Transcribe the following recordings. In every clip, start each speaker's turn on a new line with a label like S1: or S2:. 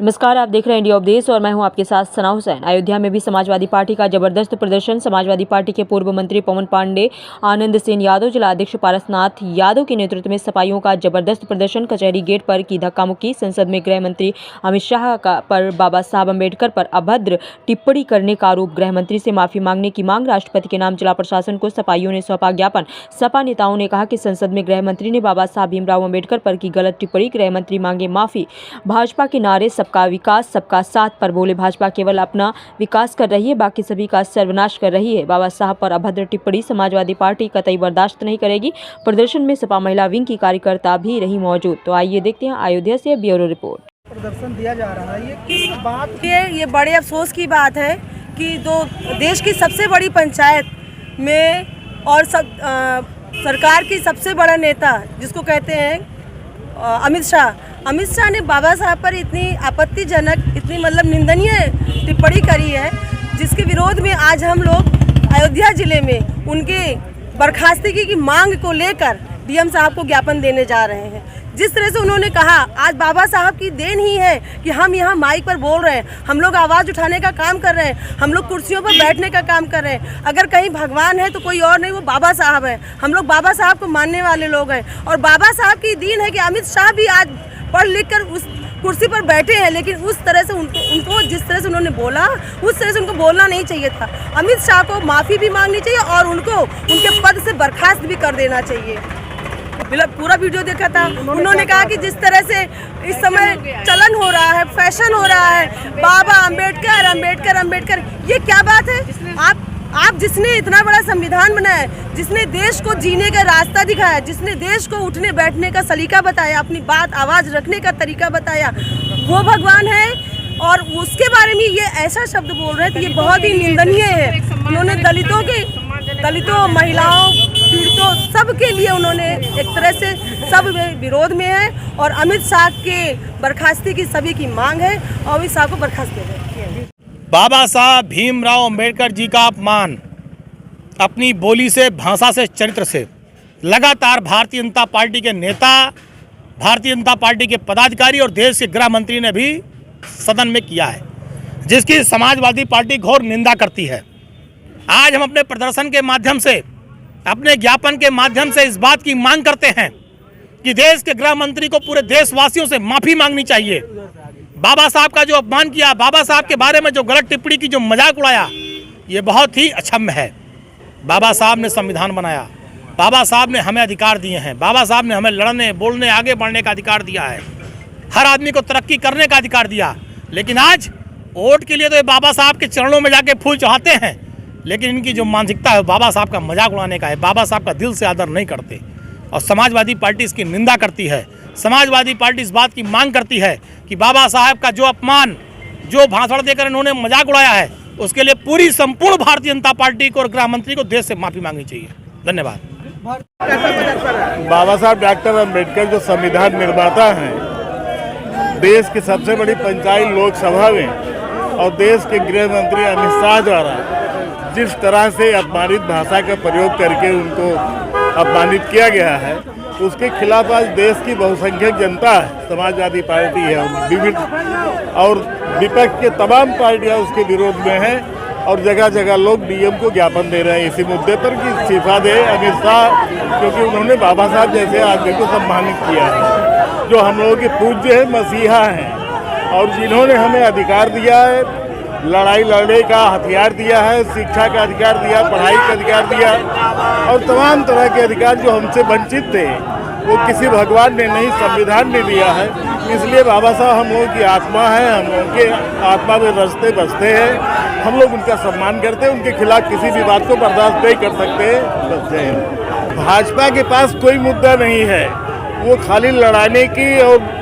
S1: नमस्कार, आप देख रहे हैं इंडिया उपदेश और मैं हूं आपके साथ सना हुसैन। अयोध्या में भी समाजवादी पार्टी का जबरदस्त प्रदर्शन। समाजवादी पार्टी के पूर्व मंत्री पवन पांडे, आनंद सेन यादव, जिला अध्यक्ष पारसनाथ यादव के नेतृत्व में सपाइयों का जबरदस्त प्रदर्शन। कचहरी गेट पर की धक्का मुक्की। संसद में गृह मंत्री अमित शाह पर बाबा साहब अम्बेडकर पर अभद्र टिप्पणी करने का आरोप। गृह मंत्री से माफी मांगने की मांग। राष्ट्रपति के नाम जिला प्रशासन को सपाइयों ने सौंपा ज्ञापन। सपा नेताओं ने कहा कि संसद में गृह मंत्री ने बाबा साहब भीमराव अम्बेडकर पर की गलत टिप्पणी। गृह मंत्री मांगे माफी। भाजपा के नारे सबका विकास सबका साथ पर बोले भाजपा केवल अपना विकास कर रही है, बाकी सभी का सर्वनाश कर रही है। बाबा साहब पर अभद्र टिप्पणी समाजवादी पार्टी कतई बर्दाश्त नहीं करेगी। प्रदर्शन में सपा महिला विंग की कार्यकर्ता भी रही मौजूद। तो आइए देखते हैं अयोध्या से ब्यूरो रिपोर्ट।
S2: प्रदर्शन दिया जा रहा है, ये किस बात
S3: ये बड़े अफसोस की बात है कि देश की सबसे बड़ी पंचायत में और सरकार की सबसे बड़ा नेता जिसको कहते हैं अमित शाह ने बाबा साहब पर इतनी आपत्तिजनक, इतनी मतलब निंदनीय टिप्पणी करी है, जिसके विरोध में आज हम लोग अयोध्या जिले में उनके बर्खास्तगी की मांग को लेकर डीएम साहब को ज्ञापन देने जा रहे हैं। जिस तरह से उन्होंने कहा, आज बाबा साहब की देन ही है कि हम यहाँ माइक पर बोल रहे हैं, हम लोग आवाज़ उठाने का काम कर रहे हैं, हम लोग कुर्सियों पर बैठने का काम कर रहे हैं। अगर कहीं भगवान है तो कोई और नहीं, वो बाबा साहब है। हम लोग बाबा साहब को मानने वाले लोग हैं और बाबा साहब की दीन है कि अमित शाह भी आज पढ़ लिख कर उस कुर्सी पर बैठे हैं, लेकिन उस तरह से उनको जिस तरह से उन्होंने बोला, उस तरह से उनको बोलना नहीं चाहिए था। अमित शाह को माफ़ी भी मांगनी चाहिए और उनको उनके पद से बर्खास्त भी कर देना चाहिए। पूरा वीडियो देखा था, उन्होंने कहा कि जिस तरह से इस समय चलन हो रहा है, फैशन हो रहा है, बाबा अम्बेडकर अम्बेडकर अम्बेडकर, ये क्या बात है? आप जिसने इतना बड़ा संविधान बनाया, जिसने देश को जीने का रास्ता दिखाया, जिसने देश को उठने बैठने का सलीका बताया, अपनी बात आवाज़ रखने का तरीका बताया, वो भगवान है और उसके बारे में ये ऐसा शब्द बोल रहे थे, ये बहुत ही निंदनीय है। उन्होंने दलितों, महिलाओं, पीड़ितों, सबके लिए उन्होंने एक तरह से सब विरोध में है और अमित शाह के बर्खास्ती की सभी की मांग है और अमित शाह को बर्खास्त किया जाए।
S4: बाबा साहब भीमराव अंबेडकर जी का अपमान अपनी बोली से, भाषा से, चरित्र से लगातार भारतीय जनता पार्टी के नेता, भारतीय जनता पार्टी के पदाधिकारी और देश के गृह मंत्री ने भी सदन में किया है, जिसकी समाजवादी पार्टी घोर निंदा करती है। आज हम अपने प्रदर्शन के माध्यम से, अपने ज्ञापन के माध्यम से इस बात की मांग करते हैं कि देश के गृह मंत्री को पूरे देशवासियों से माफ़ी मांगनी चाहिए। बाबा साहब का जो अपमान किया, बाबा साहब के बारे में जो गलत टिप्पणी की, जो मजाक उड़ाया, ये बहुत ही अक्षम्य है। बाबा साहब ने संविधान बनाया, बाबा साहब ने हमें अधिकार दिए हैं, बाबा साहब ने हमें लड़ने, बोलने, आगे बढ़ने का अधिकार दिया है, हर आदमी को तरक्की करने का अधिकार दिया। लेकिन आज वोट के लिए तो ये बाबा साहब के चरणों में जाके फूल चढ़ाते हैं, लेकिन इनकी जो मानसिकता है बाबा साहब का मजाक उड़ाने का है। बाबा साहब का दिल से आदर नहीं करते और समाजवादी पार्टी इसकी निंदा करती है। समाजवादी पार्टी इस बात की मांग करती है कि बाबा साहब का जो अपमान, जो भाषण देकर इन्होंने मजाक उड़ाया है, उसके लिए पूरी संपूर्ण भारतीय जनता पार्टी को और गृह मंत्री को देश से माफ़ी मांगनी चाहिए। धन्यवाद।
S5: बाबा साहब डॉक्टर अम्बेडकर जो संविधान निर्माता हैं, देश की सबसे बड़ी पंचायत लोकसभा में और देश के गृह मंत्री अमित शाह द्वारा जिस तरह से अपमानित भाषा का प्रयोग करके उनको अपमानित किया गया है, उसके खिलाफ आज देश की बहुसंख्यक जनता है, समाजवादी पार्टी है और विपक्ष के तमाम पार्टियां उसके विरोध में हैं और जगह जगह लोग डीएम को ज्ञापन दे रहे हैं इसी मुद्दे पर कि इस्तीफा दे अमित शाह, क्योंकि उन्होंने बाबा साहब जैसे आदमी को सम्मानित किया है, जो हम लोगों के पूज्य हैं, मसीहा हैं और जिन्होंने हमें अधिकार दिया है, लड़ाई लड़ने का हथियार दिया है, शिक्षा का अधिकार दिया, पढ़ाई का अधिकार दिया और तमाम तरह के अधिकार जो हमसे वंचित थे, वो किसी भगवान ने नहीं, संविधान ने दिया है। इसलिए बाबा साहब हम लोगों की आत्मा है, हम लोगों के आत्मा में रचते बसते हैं, हम लोग उनका सम्मान करते हैं, उनके खिलाफ किसी भी बात को बर्दाश्त नहीं कर सकते। भाजपा के पास कोई मुद्दा नहीं है, वो खाली लड़ाने की और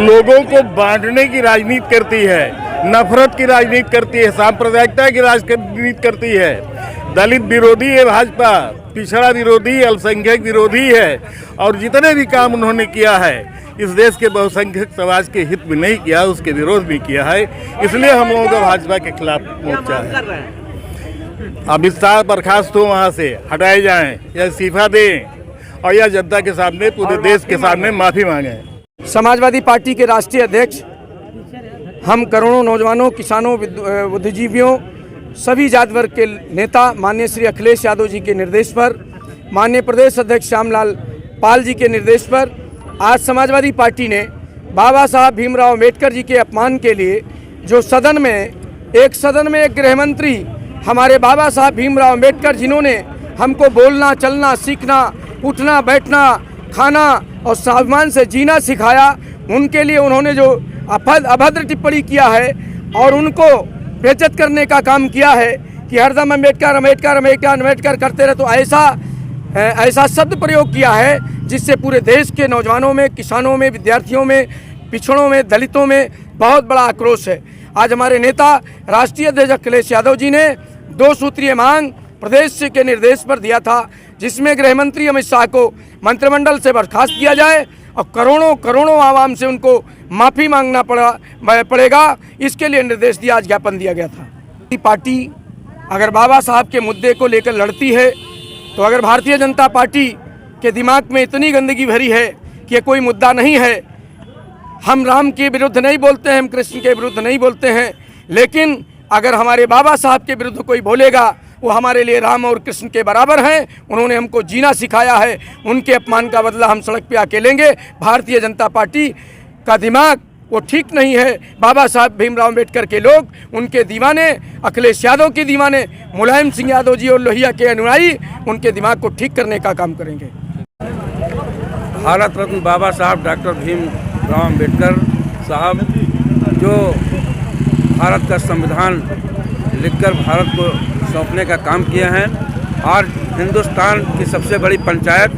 S5: लोगों को बांटने की राजनीति करती है, नफरत की राजनीति करती है, सांप्रदायिकता की राजनीति करती है। दलित विरोधी है भाजपा, पिछड़ा विरोधी, अल्पसंख्यक विरोधी है और जितने भी काम उन्होंने किया है इस देश के बहुसंख्यक समाज के हित में नहीं किया, उसके विरोध भी किया है। इसलिए हम लोगों का भाजपा के खिलाफ मोर्चा है। अमित शाह बर्खास्त हो, वहाँ से हटाए जाएं या इस्तीफा दें और या जनता के सामने, पूरे देश के सामने माफ़ी मांगें।
S2: समाजवादी पार्टी के राष्ट्रीय अध्यक्ष
S6: हम करोड़ों नौजवानों, किसानों, बुद्धिजीवियों, सभी जाति वर्ग के नेता माननीय श्री अखिलेश यादव जी के निर्देश पर, माननीय प्रदेश अध्यक्ष श्यामलाल पाल जी के निर्देश पर आज समाजवादी पार्टी ने बाबा साहब भीमराव अम्बेडकर जी के अपमान के लिए जो सदन में एक गृह मंत्री हमारे बाबा साहब भीमराव अम्बेडकर जिन्होंने हमको बोलना, चलना, सीखना, उठना, बैठना, खाना और स्वाभिमान से जीना सिखाया, उनके लिए उन्होंने जो अभद्र टिप्पणी किया है और उनको बेइज्जत करने का काम किया है कि हरदम अम्बेडकर अम्बेडकर अम्बेडकर अम्बेडकर करते रहे, तो ऐसा शब्द प्रयोग किया है जिससे पूरे देश के नौजवानों में, किसानों में, विद्यार्थियों में, पिछड़ों में, दलितों में बहुत बड़ा आक्रोश है। आज हमारे नेता राष्ट्रीय अध्यक्ष अखिलेश यादव जी ने 2 सूत्रीय मांग प्रदेश के निर्देश पर दिया था, जिसमें गृह मंत्री अमित शाह को मंत्रिमंडल से बर्खास्त किया जाए और करोड़ों आवाम से उनको माफ़ी मांगना पड़ेगा। इसके लिए निर्देश दिया, आज ज्ञापन दिया गया था। पार्टी अगर बाबा साहब के मुद्दे को लेकर लड़ती है तो अगर भारतीय जनता पार्टी के दिमाग में इतनी गंदगी भरी है कि ये कोई मुद्दा नहीं है, हम राम के विरुद्ध नहीं बोलते हैं, हम कृष्ण के विरुद्ध नहीं बोलते हैं, लेकिन अगर हमारे बाबा साहब के विरुद्ध कोई बोलेगा वो हमारे लिए राम और कृष्ण के बराबर हैं। उन्होंने हमको जीना सिखाया है, उनके अपमान का बदला हम सड़क पे आके लेंगे। भारतीय जनता पार्टी का दिमाग वो ठीक नहीं है। बाबा साहब भीमराव अम्बेडकर के लोग, उनके दीवाने, अखिलेश यादव के दीवाने, मुलायम सिंह यादव जी और लोहिया के अनुयायी उनके दिमाग को ठीक करने का काम करेंगे।
S7: भारत रत्न बाबा साहब डॉक्टर भीमराव अम्बेडकर साहब जो भारत का संविधान लिखकर भारत को सौंपने का काम किए हैं, और हिंदुस्तान की सबसे बड़ी पंचायत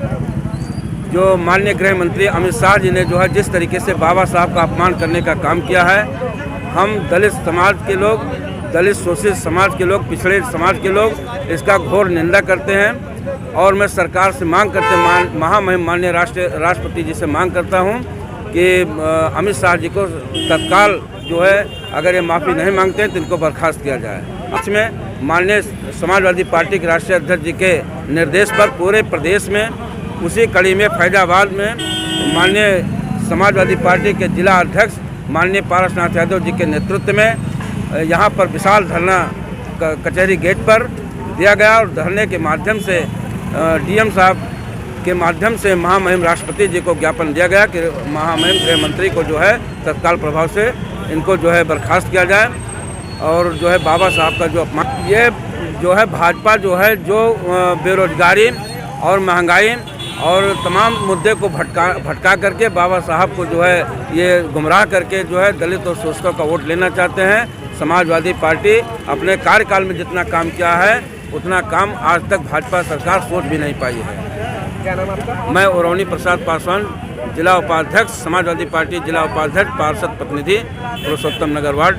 S7: जो माननीय गृह मंत्री अमित शाह जी ने जो है जिस तरीके से बाबा साहब का अपमान करने का काम किया है, हम दलित समाज के लोग, दलित शोषित समाज के लोग, पिछड़े समाज के लोग इसका घोर निंदा करते हैं। और मैं सरकार से मांग करते महामहिम माननीय राष्ट्रपति जी से मांग करता हूं कि अमित शाह जी को तत्काल जो है अगर ये माफ़ी नहीं मांगते हैं तो इनको बर्खास्त किया जाए। इसमें माननीय समाजवादी पार्टी के राष्ट्रीय अध्यक्ष जी के निर्देश पर पूरे प्रदेश में, उसी कड़ी में फैजाबाद में माननीय समाजवादी पार्टी के जिला अध्यक्ष माननीय पारसनाथ यादव जी के नेतृत्व में यहाँ पर विशाल धरना कचहरी गेट पर दिया गया और धरने के माध्यम से डीएम साहब के माध्यम से महामहिम राष्ट्रपति जी को ज्ञापन दिया गया कि महामहिम गृह मंत्री को जो है तत्काल प्रभाव से इनको जो है बर्खास्त किया जाए। और जो है बाबा साहब का जो अपमान, ये जो है भाजपा जो है जो बेरोजगारी और महंगाई और तमाम मुद्दे को भटका करके बाबा साहब को जो है ये गुमराह करके जो है दलित और शोषकों का वोट लेना चाहते हैं। समाजवादी पार्टी अपने कार्यकाल में जितना काम किया है उतना काम आज तक भाजपा सरकार सोच भी नहीं पाई है।
S2: क्या नाम आपका?
S7: मैं उरौनी प्रसाद पासवान, जिला उपाध्यक्ष समाजवादी पार्टी, जिला उपाध्यक्ष, पार्षद प्रतिनिधि पुरुषोत्तम नगर वार्ड।